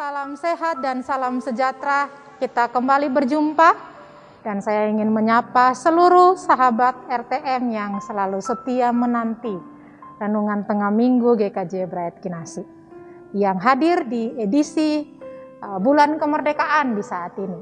Salam sehat dan salam sejahtera. Kita kembali berjumpa dan saya ingin menyapa seluruh sahabat RTM yang selalu setia menanti Renungan Tengah Minggu GKJ Brayat Kinasih yang hadir di edisi bulan kemerdekaan di saat ini.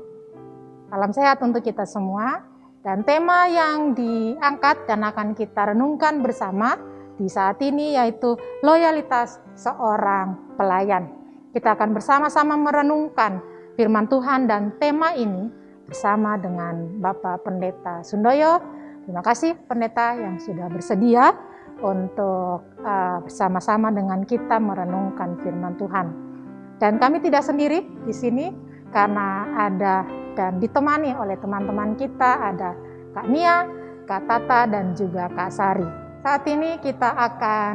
Salam sehat untuk kita semua, dan tema yang diangkat dan akan kita renungkan bersama di saat ini yaitu loyalitas seorang pelayan. Kita akan bersama-sama merenungkan firman Tuhan dan tema ini bersama dengan Bapak Pendeta Sundoyo. Terima kasih Pendeta yang sudah bersedia untuk bersama-sama dengan kita merenungkan firman Tuhan. Dan kami tidak sendiri di sini karena ada dan ditemani oleh teman-teman kita, ada Kak Nia, Kak Tata, dan juga Kak Sari. Saat ini kita akan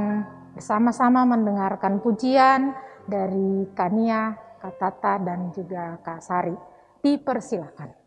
bersama-sama mendengarkan pujian dari Kak Nia, Kak Tata, dan juga Kak Sari. Dipersilakan.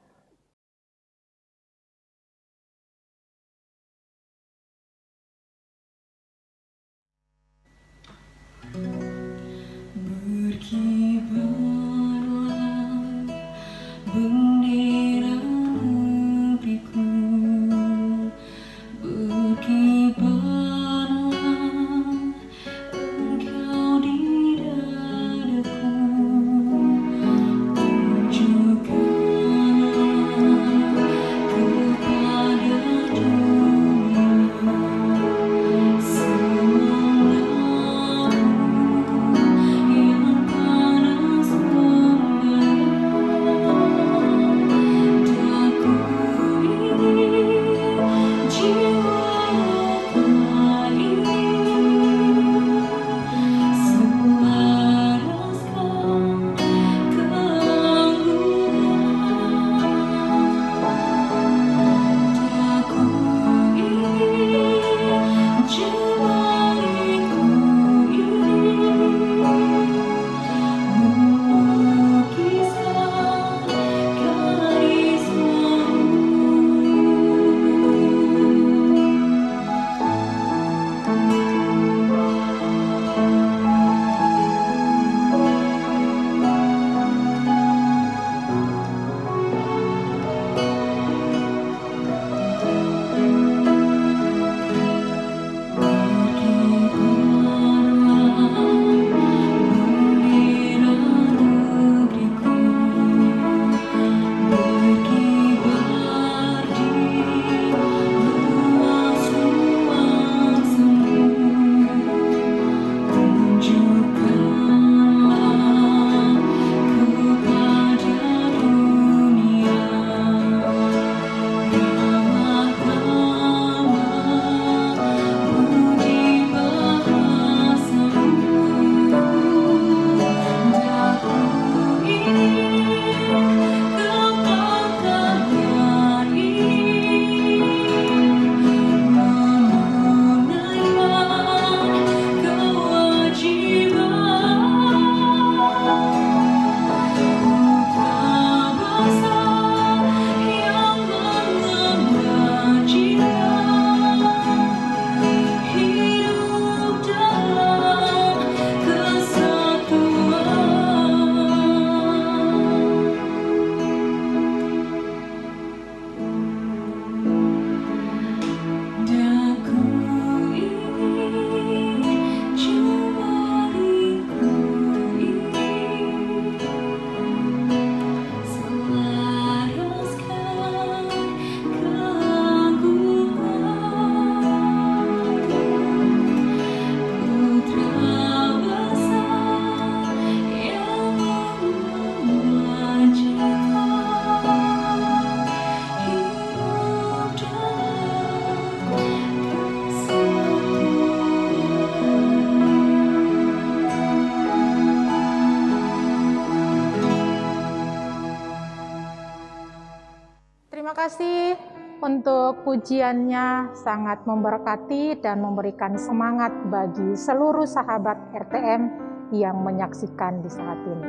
Terima kasih untuk pujiannya, sangat memberkati dan memberikan semangat bagi seluruh sahabat RTM yang menyaksikan di saat ini.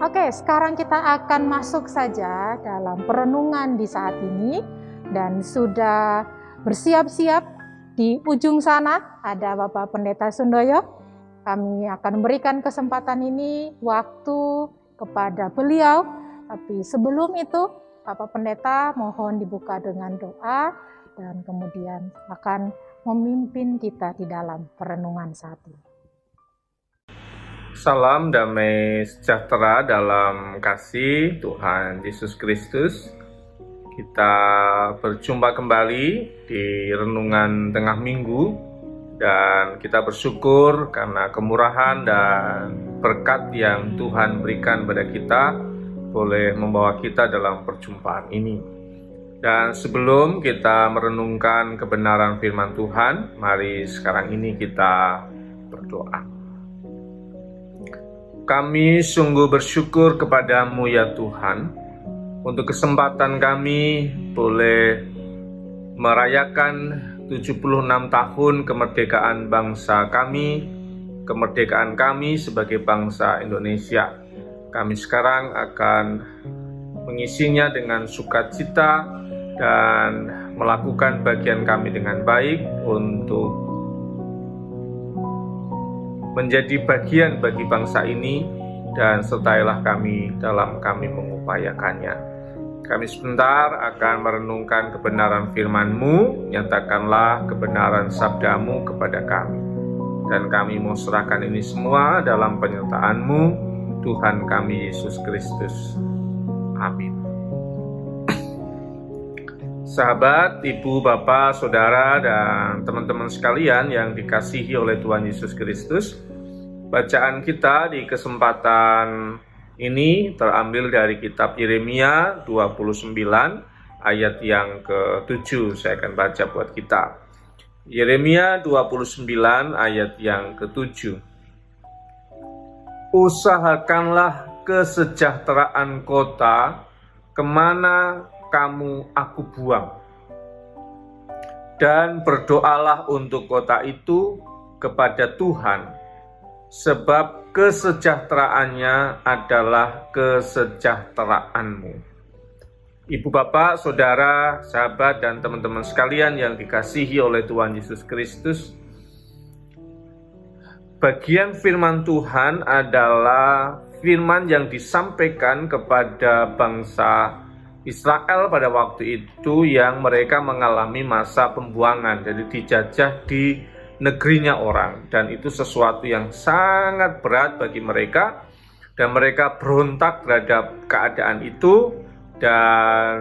Oke, sekarang kita akan masuk saja dalam perenungan di saat ini, dan sudah bersiap-siap di ujung sana ada Bapak Pendeta Sundoyo kami akan berikan kesempatan ini waktu kepada beliau. Tapi sebelum itu, Bapak Pendeta mohon dibuka dengan doa dan kemudian akan memimpin kita di dalam perenungan saat ini. Salam damai sejahtera dalam kasih Tuhan Yesus Kristus. Kita berjumpa kembali di renungan tengah minggu dan kita bersyukur karena kemurahan dan berkat yang Tuhan berikan pada kita boleh membawa kita dalam perjumpaan ini. Dan sebelum kita merenungkan kebenaran firman Tuhan, mari sekarang ini kita berdoa. Kami sungguh bersyukur kepadamu ya Tuhan, untuk kesempatan kami boleh merayakan 76 tahun kemerdekaan bangsa kami, kemerdekaan kami sebagai bangsa Indonesia. Kami sekarang akan mengisinya dengan sukacita dan melakukan bagian kami dengan baik untuk menjadi bagian bagi bangsa ini, dan sertailah kami dalam kami mengupayakannya. Kami sebentar akan merenungkan kebenaran firman-Mu, nyatakanlah kebenaran sabda-Mu kepada kami. Dan kami mau serahkan ini semua dalam penyertaan-Mu, Tuhan kami Yesus Kristus. Amin. Sahabat, ibu, bapak, saudara, dan teman-teman sekalian yang dikasihi oleh Tuhan Yesus Kristus, bacaan kita di kesempatan ini terambil dari kitab Yeremia 29 ayat yang ke-7. Saya akan baca buat kita. Yeremia 29 ayat yang ke-7. Usahakanlah kesejahteraan kota kemana kamu aku buang, dan berdoalah untuk kota itu kepada Tuhan, sebab kesejahteraannya adalah kesejahteraanmu. Ibu, bapak, saudara, sahabat, dan teman-teman sekalian yang dikasihi oleh Tuhan Yesus Kristus, bagian firman Tuhan adalah firman yang disampaikan kepada bangsa Israel pada waktu itu yang mereka mengalami masa pembuangan, jadi dijajah di negerinya orang, dan itu sesuatu yang sangat berat bagi mereka, dan mereka berontak terhadap keadaan itu. Dan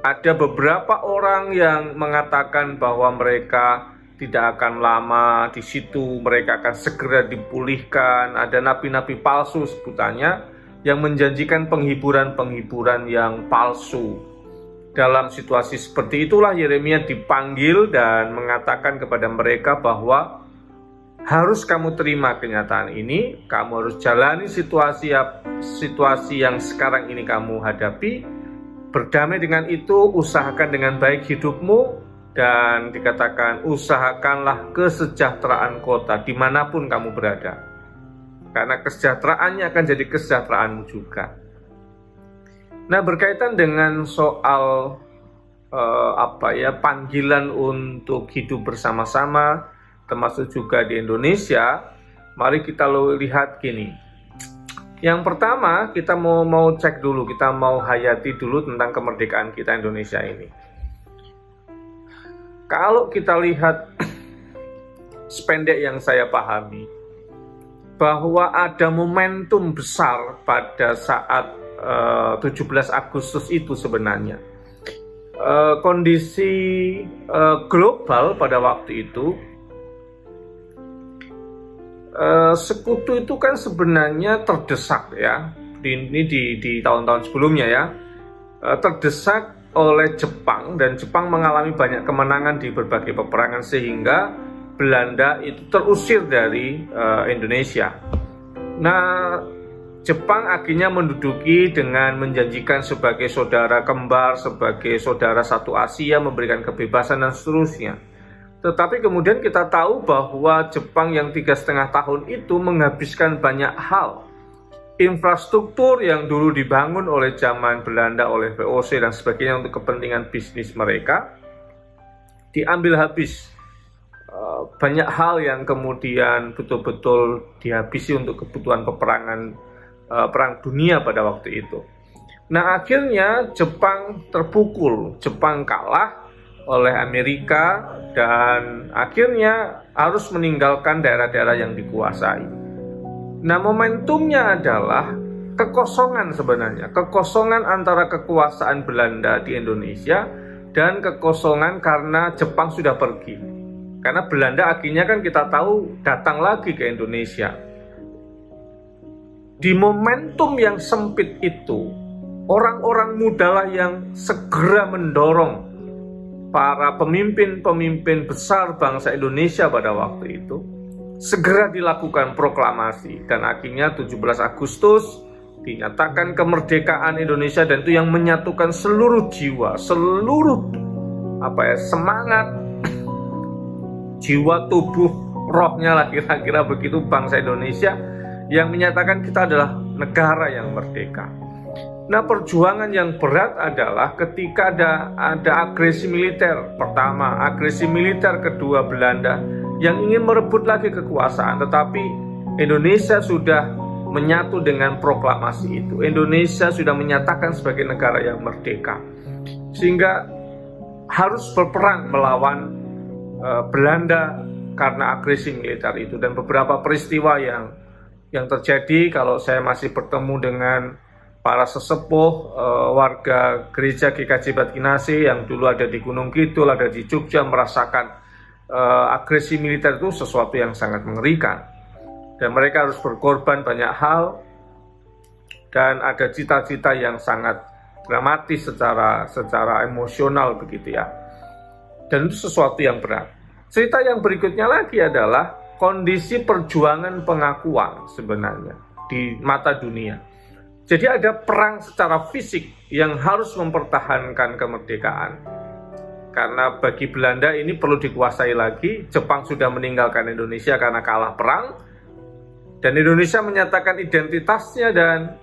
ada beberapa orang yang mengatakan bahwa mereka tidak akan lama di situ, mereka akan segera dipulihkan. Ada nabi-nabi palsu sebutannya yang menjanjikan penghiburan-penghiburan yang palsu. Dalam situasi seperti itulah Yeremia dipanggil dan mengatakan kepada mereka bahwa harus kamu terima kenyataan ini, kamu harus jalani situasi yang sekarang ini kamu hadapi, berdamai dengan itu, usahakan dengan baik hidupmu, dan dikatakan usahakanlah kesejahteraan kota dimanapun kamu berada, karena kesejahteraannya akan jadi kesejahteraanmu juga. Nah, berkaitan dengan soal panggilan untuk hidup bersama-sama, termasuk juga di Indonesia, mari kita lihat gini. Yang pertama, kita mau cek dulu, kita mau hayati dulu tentang kemerdekaan kita Indonesia ini. Kalau kita lihat sependek yang saya pahami, bahwa ada momentum besar pada saat 17 Agustus itu sebenarnya. Kondisi global pada waktu itu, sekutu itu kan sebenarnya terdesak ya, di tahun-tahun sebelumnya ya, terdesak oleh Jepang, dan Jepang mengalami banyak kemenangan di berbagai peperangan sehingga Belanda itu terusir dari Indonesia. Nah, Jepang akhirnya menduduki dengan menjanjikan sebagai saudara kembar, sebagai saudara satu Asia, memberikan kebebasan dan seterusnya. Tetapi kemudian kita tahu bahwa Jepang yang 3,5 tahun itu menghabiskan banyak hal. Infrastruktur yang dulu dibangun oleh zaman Belanda, oleh VOC dan sebagainya untuk kepentingan bisnis mereka, diambil habis. banyak hal yang kemudian betul-betul dihabisi untuk kebutuhan peperangan perang dunia pada waktu itu. Nah, akhirnya Jepang terpukul, Jepang kalah oleh Amerika dan akhirnya harus meninggalkan daerah-daerah yang dikuasai. Nah, momentumnya adalah kekosongan sebenarnya, kekosongan antara kekuasaan Belanda di Indonesia dan kekosongan karena Jepang sudah pergi. Karena Belanda akhirnya kan kita tahu datang lagi ke Indonesia. Di momentum yang sempit itu, orang-orang mudalah yang segera mendorong para pemimpin-pemimpin besar bangsa Indonesia pada waktu itu segera dilakukan proklamasi, dan akhirnya 17 Agustus dinyatakan kemerdekaan Indonesia, dan itu yang menyatukan seluruh jiwa, seluruh semangat, jiwa, tubuh, rohnya lah kira-kira begitu bangsa Indonesia, yang menyatakan kita adalah negara yang merdeka. Nah, perjuangan yang berat adalah ketika ada agresi militer pertama, agresi militer kedua Belanda yang ingin merebut lagi kekuasaan, tetapi Indonesia sudah menyatu dengan proklamasi itu. Indonesia sudah menyatakan sebagai negara yang merdeka, sehingga harus berperang melawan Belanda karena agresi militer itu. Dan beberapa peristiwa yang terjadi, kalau saya masih bertemu dengan para sesepuh warga gereja GKJ Batkinase yang dulu ada di Gunung Kidul, ada di Jogja, merasakan agresi militer itu sesuatu yang sangat mengerikan, dan mereka harus berkorban banyak hal, dan ada cita-cita yang sangat dramatis secara emosional begitu ya, dan itu sesuatu yang berat. Cerita yang berikutnya lagi adalah kondisi perjuangan pengakuan sebenarnya di mata dunia. Jadi ada perang secara fisik yang harus mempertahankan kemerdekaan. Karena bagi Belanda ini perlu dikuasai lagi, Jepang sudah meninggalkan Indonesia karena kalah perang, dan Indonesia menyatakan identitasnya dan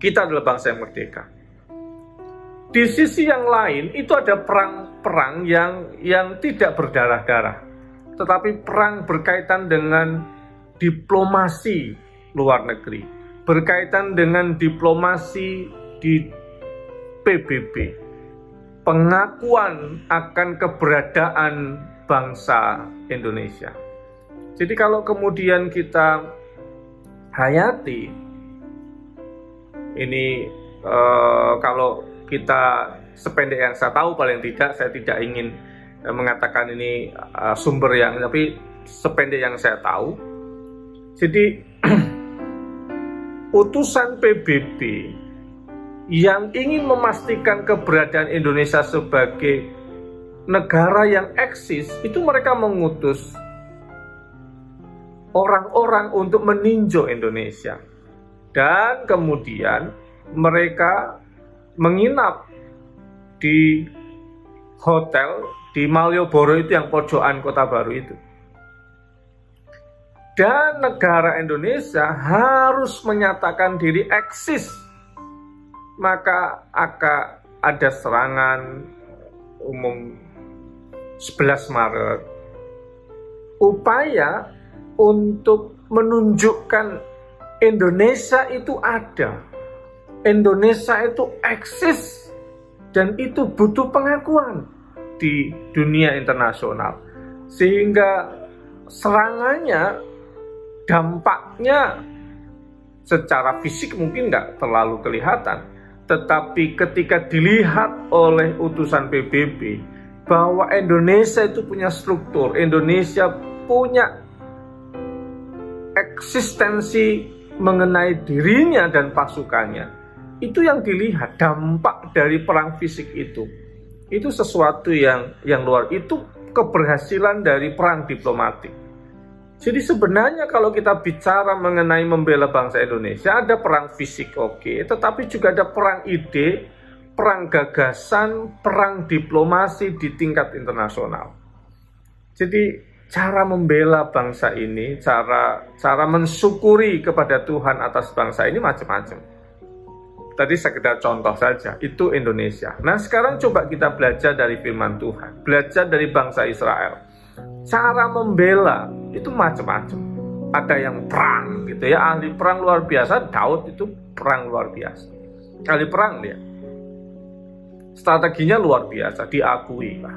kita adalah bangsa yang merdeka. Di sisi yang lain itu ada perang-perang yang tidak berdarah-darah, tetapi perang berkaitan dengan diplomasi luar negeri, berkaitan dengan diplomasi di PBB, pengakuan akan keberadaan bangsa Indonesia. Jadi kalau kemudian kita hayati ini, kalau kita sependek yang saya tahu, paling tidak saya tidak ingin mengatakan ini sumber yang, tapi sependek yang saya tahu, jadi utusan PBB yang ingin memastikan keberadaan Indonesia sebagai negara yang eksis, itu mereka mengutus orang-orang untuk meninjau Indonesia. Dan kemudian mereka menginap di hotel di Malioboro itu, yang pojokan Kota Baru itu. Dan negara Indonesia harus menyatakan diri eksis. Maka akan ada serangan umum 11 Maret. Upaya untuk menunjukkan Indonesia itu ada. Indonesia itu eksis. Dan itu butuh pengakuan di dunia internasional. Sehingga serangannya, dampaknya secara fisik mungkin nggak terlalu kelihatan, tetapi ketika dilihat oleh utusan PBB bahwa Indonesia itu punya struktur, Indonesia punya eksistensi mengenai dirinya dan pasukannya, itu yang dilihat dampak dari perang fisik itu. Itu sesuatu yang luar, itu keberhasilan dari perang diplomatik. Jadi sebenarnya kalau kita bicara mengenai membela bangsa Indonesia, ada perang fisik, oke, tetapi juga ada perang ide, perang gagasan, perang diplomasi di tingkat internasional. Jadi cara membela bangsa ini, cara mensyukuri kepada Tuhan atas bangsa ini macam-macam. Tadi sekedar contoh saja, itu Indonesia. Nah sekarang coba kita belajar dari firman Tuhan, belajar dari bangsa Israel. cara membela itu macam-macam. Ada yang perang gitu ya, ahli perang luar biasa. Daud itu perang luar biasa, ahli perang dia, strateginya luar biasa, diakui lah.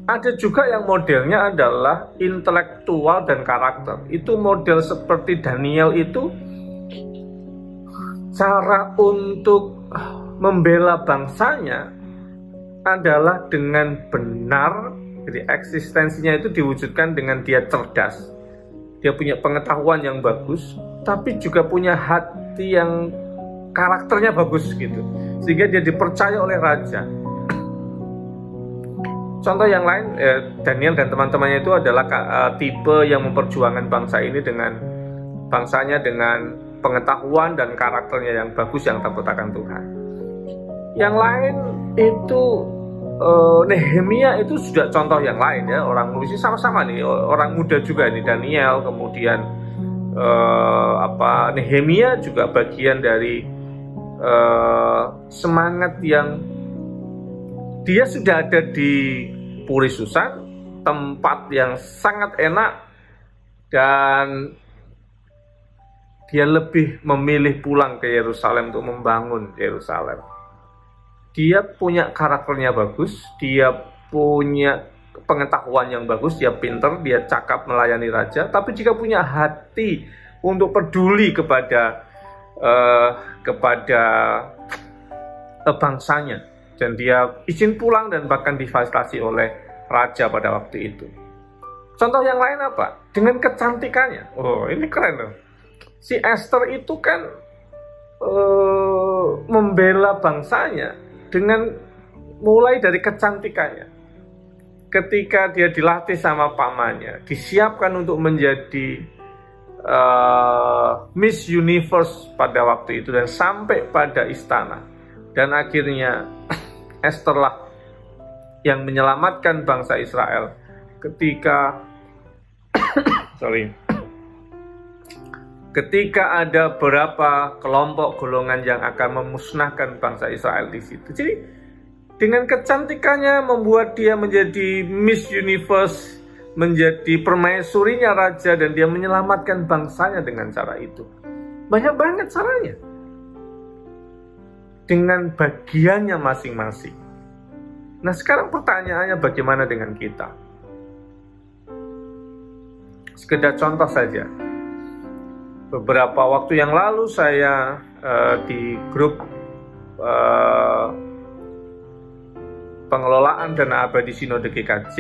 Ada juga yang modelnya adalah intelektual dan karakter. Itu model seperti Daniel itu, cara untuk membela bangsanya adalah dengan benar. Jadi eksistensinya itu diwujudkan dengan dia cerdas, dia punya pengetahuan yang bagus, tapi juga punya hati yang karakternya bagus gitu, sehingga dia dipercaya oleh raja. Contoh yang lain, Daniel dan teman-temannya itu adalah tipe yang memperjuangkan bangsa ini dengan bangsanya dengan pengetahuan dan karakternya yang bagus, yang takut akan Tuhan. Yang lain itu Nehemia itu sudah contoh yang lain ya, orang nulisnya sama-sama nih, orang muda juga nih, Daniel, kemudian Nehemia juga bagian dari semangat yang dia sudah ada di Puri Susan, tempat yang sangat enak, dan dia lebih memilih pulang ke Yerusalem untuk membangun Yerusalem. Dia punya karakternya bagus, dia punya pengetahuan yang bagus, dia pinter, dia cakap melayani raja, tapi juga punya hati untuk peduli kepada bangsanya. Dan dia izin pulang dan bahkan difasilitasi oleh raja pada waktu itu. Contoh yang lain apa? Dengan kecantikannya. Oh, ini keren loh. Si Esther itu kan membela bangsanya dengan mulai dari kecantikannya. Ketika dia dilatih sama pamannya, disiapkan untuk menjadi Miss Universe pada waktu itu dan sampai pada istana. Dan akhirnya Esther lah yang menyelamatkan bangsa Israel ketika ketika ada beberapa kelompok golongan yang akan memusnahkan bangsa Israel di situ. Jadi dengan kecantikannya membuat dia menjadi Miss Universe, menjadi permaisurinya raja, dan dia menyelamatkan bangsanya dengan cara itu. Banyak banget caranya, dengan bagiannya masing-masing. Nah, sekarang pertanyaannya bagaimana dengan kita? Sekedar contoh saja. Beberapa waktu yang lalu saya di grup pengelolaan dana abadi Sinode GKJ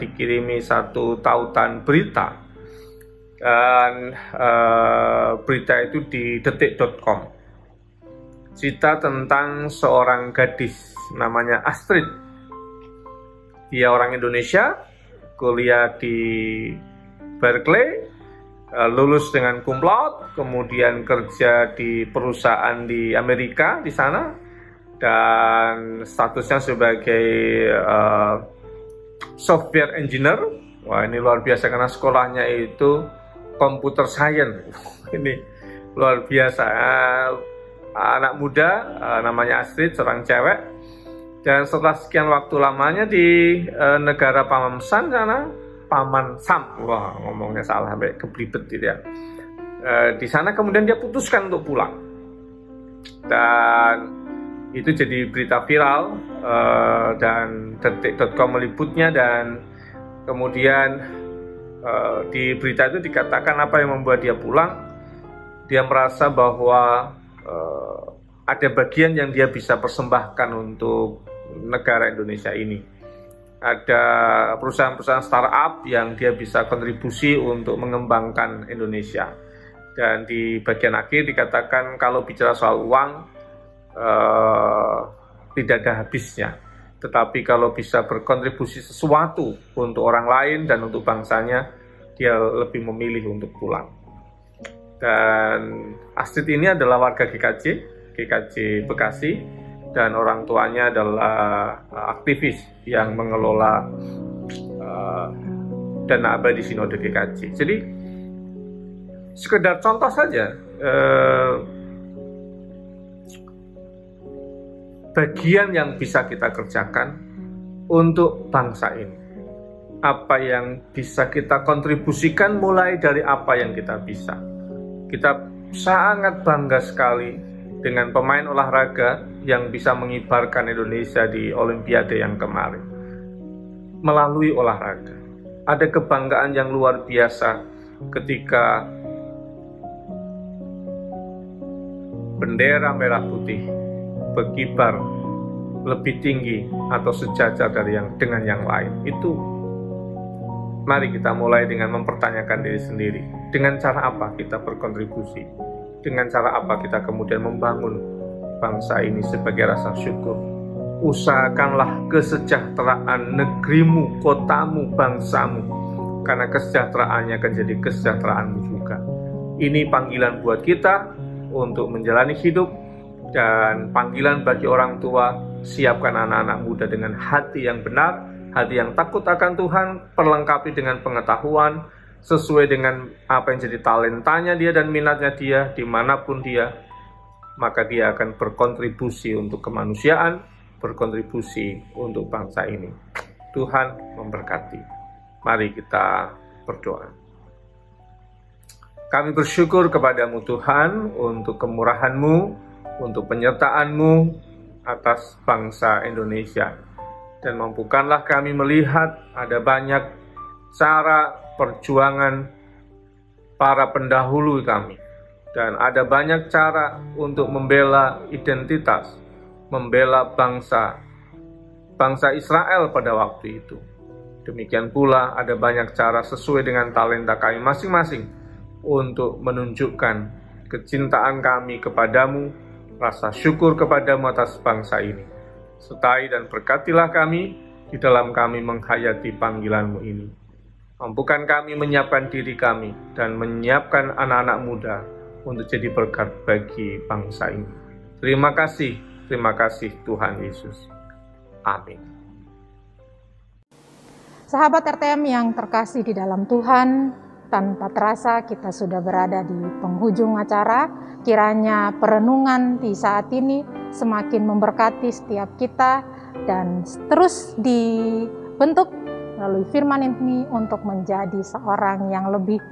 dikirimi satu tautan berita, dan berita itu di detik.com. Cerita tentang seorang gadis namanya Astrid. Dia orang Indonesia, kuliah di Berkeley, lulus dengan cum laude, kemudian kerja di perusahaan di Amerika di sana, dan statusnya sebagai software engineer. Wah, ini luar biasa karena sekolahnya itu computer science. Ini luar biasa. Anak muda, namanya Astrid, seorang cewek, dan setelah sekian waktu lamanya di negara Paman Sam sana, Paman Sam, wah ngomongnya salah sampai keblibet gitu ya. Di sana kemudian dia putuskan untuk pulang, dan itu jadi berita viral, dan detik.com meliputnya, dan kemudian di berita itu dikatakan apa yang membuat dia pulang. Dia merasa bahwa ada bagian yang dia bisa persembahkan untuk negara Indonesia ini. Ada perusahaan-perusahaan startup yang dia bisa kontribusi untuk mengembangkan Indonesia. Dan di bagian akhir dikatakan kalau bicara soal uang tidak ada habisnya. Tetapi kalau bisa berkontribusi sesuatu untuk orang lain dan untuk bangsanya, dia lebih memilih untuk pulang. Dan Astrid ini adalah warga GKJ Bekasi, dan orang tuanya adalah aktivis yang mengelola dana abadi Sinode GKJ. Jadi sekedar contoh saja, bagian yang bisa kita kerjakan untuk bangsa ini. apa yang bisa kita kontribusikan mulai dari apa yang kita bisa. Kita sangat bangga sekali dengan pemain olahraga yang bisa mengibarkan Indonesia di Olimpiade yang kemarin. Melalui olahraga, ada kebanggaan yang luar biasa ketika bendera merah putih berkibar lebih tinggi atau sejajar dengan yang lain. Itu mari kita mulai dengan mempertanyakan diri sendiri. Dengan cara apa kita berkontribusi? Dengan cara apa kita kemudian membangun bangsa ini sebagai rasa syukur? Usahakanlah kesejahteraan negerimu, kotamu, bangsamu, karena kesejahteraannya akan jadi kesejahteraanmu juga. Ini panggilan buat kita untuk menjalani hidup, dan panggilan bagi orang tua, siapkan anak-anak muda dengan hati yang benar, hati yang takut akan Tuhan, perlengkapi dengan pengetahuan, sesuai dengan apa yang jadi talentanya dia dan minatnya dia, dimanapun dia, maka dia akan berkontribusi untuk kemanusiaan, berkontribusi untuk bangsa ini. Tuhan memberkati. Mari kita berdoa. Kami bersyukur kepadamu Tuhan untuk kemurahan-Mu, untuk penyertaan-Mu atas bangsa Indonesia. Dan mampukanlah kami melihat ada banyak cara perjuangan para pendahulu kami. Dan ada banyak cara untuk membela identitas, membela bangsa Israel pada waktu itu. Demikian pula ada banyak cara sesuai dengan talenta kami masing-masing untuk menunjukkan kecintaan kami kepadamu, rasa syukur kepadamu atas bangsa ini. Sertai dan berkatilah kami di dalam kami menghayati panggilanmu ini. Mampukan kami menyiapkan diri kami dan menyiapkan anak-anak muda untuk jadi berkat bagi bangsa ini. Terima kasih Tuhan Yesus. Amin. Sahabat RTM yang terkasih di dalam Tuhan, tanpa terasa kita sudah berada di penghujung acara. Kiranya perenungan di saat ini semakin memberkati setiap kita dan terus dibentuk melalui firman ini untuk menjadi seorang yang lebih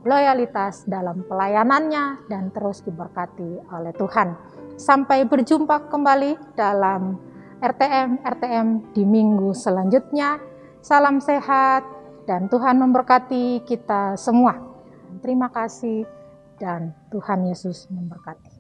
loyalitas dalam pelayanannya dan terus diberkati oleh Tuhan. Sampai berjumpa kembali dalam RTM di minggu selanjutnya. Salam sehat dan Tuhan memberkati kita semua. Terima kasih dan Tuhan Yesus memberkati.